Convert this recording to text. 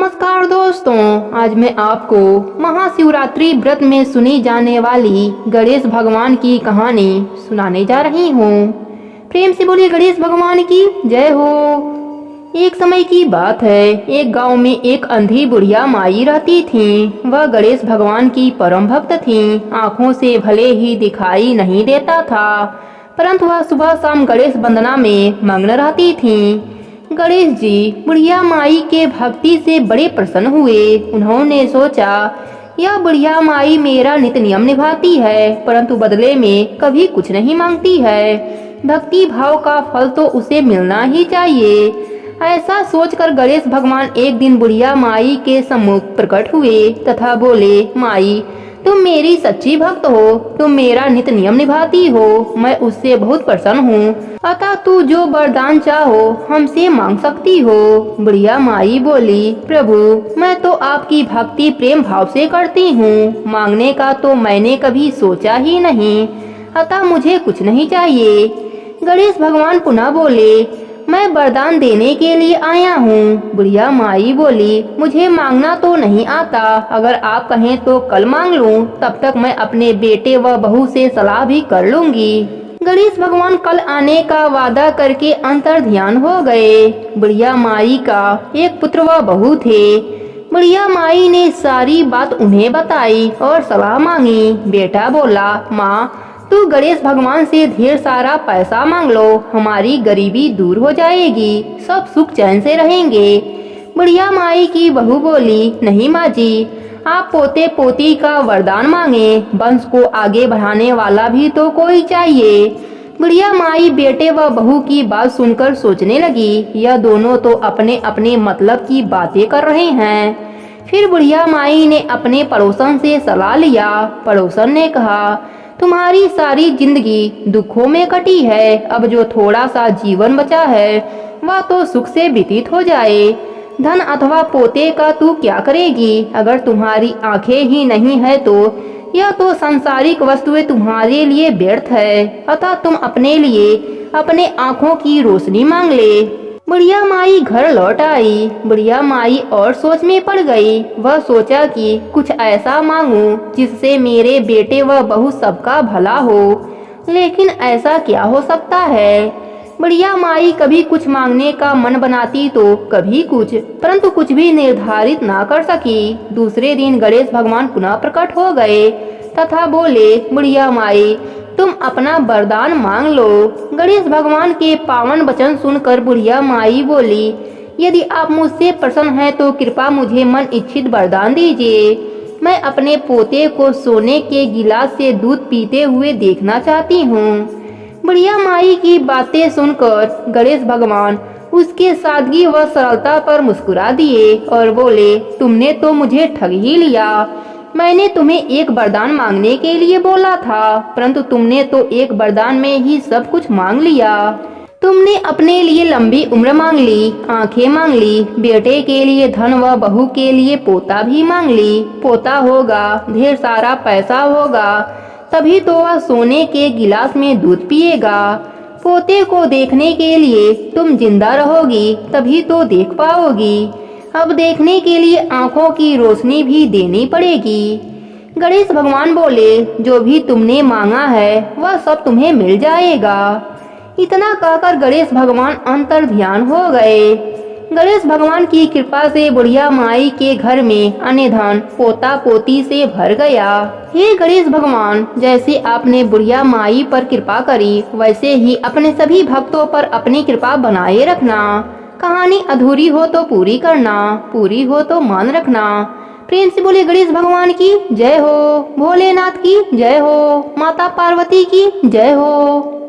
नमस्कार दोस्तों, आज मैं आपको महाशिवरात्रि व्रत में सुनी जाने वाली गणेश भगवान की कहानी सुनाने जा रही हूँ। प्रेम से बोलिए गणेश भगवान की जय हो। एक समय की बात है, एक गांव में एक अंधी बुढ़िया माई रहती थी। वह गणेश भगवान की परम भक्त थी। आंखों से भले ही दिखाई नहीं देता था, परंतु वह सुबह शाम गणेश वंदना में मग्न रहती थी। गणेश जी बुढ़िया माई के भक्ति से बड़े प्रसन्न हुए। उन्होंने सोचा, यह बुढ़िया माई मेरा नित्य नियम निभाती है, परंतु बदले में कभी कुछ नहीं मांगती है। भक्ति भाव का फल तो उसे मिलना ही चाहिए। ऐसा सोचकर गणेश भगवान एक दिन बुढ़िया माई के सम्मुख प्रकट हुए तथा बोले, माई तुम मेरी सच्ची भक्त हो, तुम मेरा नित्य नियम निभाती हो, मैं उससे बहुत प्रसन्न हूँ। अतः तू जो वरदान चाहो हमसे मांग सकती हो। बुढ़िया माई बोली, प्रभु मैं तो आपकी भक्ति प्रेम भाव से करती हूँ, मांगने का तो मैंने कभी सोचा ही नहीं, अतः मुझे कुछ नहीं चाहिए। गणेश भगवान पुनः बोले, मैं वरदान देने के लिए आया हूँ। बुढ़िया माई बोली, मुझे मांगना तो नहीं आता, अगर आप कहें तो कल मांग लूँ, तब तक मैं अपने बेटे व बहू से सलाह भी कर लूंगी। गणेश भगवान कल आने का वादा करके अंतर ध्यान हो गए। बुढ़िया माई का एक पुत्र व बहू थे। बुढ़िया माई ने सारी बात उन्हें बताई और सलाह मांगी। बेटा बोला, माँ तू गणेश भगवान से ढेर सारा पैसा मांग लो, हमारी गरीबी दूर हो जाएगी, सब सुख चैन से रहेंगे। बुढ़िया माई की बहू बोली, नहीं माँ जी, आप पोते पोती का वरदान मांगे, वंश को आगे बढ़ाने वाला भी तो कोई चाहिए। बुढ़िया माई बेटे व बहू की बात सुनकर सोचने लगी, यह दोनों तो अपने अपने मतलब की बातें कर रहे हैं। फिर बुढ़िया माई ने अपने पड़ोसन से सलाह लिया। पड़ोसन ने कहा, तुम्हारी सारी जिंदगी दुखों में कटी है, अब जो थोड़ा सा जीवन बचा है वह तो सुख से व्यतीत हो जाए। धन अथवा पोते का तू क्या करेगी, अगर तुम्हारी आंखें ही नहीं है तो यह तो सांसारिक वस्तुएं तुम्हारे लिए व्यर्थ है, अतः तुम अपने लिए अपने आंखों की रोशनी मांग ले। बुढ़िया माई घर लौट आई। बुढ़िया माई और सोच में पड़ गई। वह सोचा कि कुछ ऐसा मांगूं जिससे मेरे बेटे व बहू सबका भला हो, लेकिन ऐसा क्या हो सकता है। बुढ़िया माई कभी कुछ मांगने का मन बनाती तो कभी कुछ, परंतु कुछ भी निर्धारित ना कर सकी। दूसरे दिन गणेश भगवान पुनः प्रकट हो गए तथा बोले, बुढ़िया माई तुम अपना वरदान मांग लो। गणेश भगवान के पावन वचन सुनकर बुढ़िया माई बोली, यदि आप मुझसे प्रसन्न हैं तो कृपा मुझे मन इच्छित वरदान दीजिए। मैं अपने पोते को सोने के गिलास से दूध पीते हुए देखना चाहती हूँ। बुढ़िया माई की बातें सुनकर गणेश भगवान उसके सादगी व सरलता पर मुस्कुरा दिए और बोले, तुमने तो मुझे ठग ही लिया। मैंने तुम्हें एक वरदान मांगने के लिए बोला था, परंतु तुमने तो एक वरदान में ही सब कुछ मांग लिया। तुमने अपने लिए लंबी उम्र मांग ली, आंखें मांग ली, बेटे के लिए धन व बहू के लिए पोता भी मांग ली। पोता होगा, ढेर सारा पैसा होगा, तभी तो वह सोने के गिलास में दूध पिएगा। पोते को देखने के लिए तुम जिंदा रहोगी, तभी तो देख पाओगी। अब देखने के लिए आंखों की रोशनी भी देनी पड़ेगी। गणेश भगवान बोले, जो भी तुमने मांगा है वह सब तुम्हें मिल जाएगा। इतना कहकर गणेश भगवान अंतर ध्यान हो गए। गणेश भगवान की कृपा से बुढ़िया माई के घर में अन्य धन पोता पोती से भर गया। हे गणेश भगवान, जैसे आपने बुढ़िया माई पर कृपा करी, वैसे ही अपने सभी भक्तों पर अपनी कृपा बनाए रखना। कहानी अधूरी हो तो पूरी करना, पूरी हो तो मान रखना। प्रेम से बोले गणेश भगवान की जय हो, भोलेनाथ की जय हो, माता पार्वती की जय हो।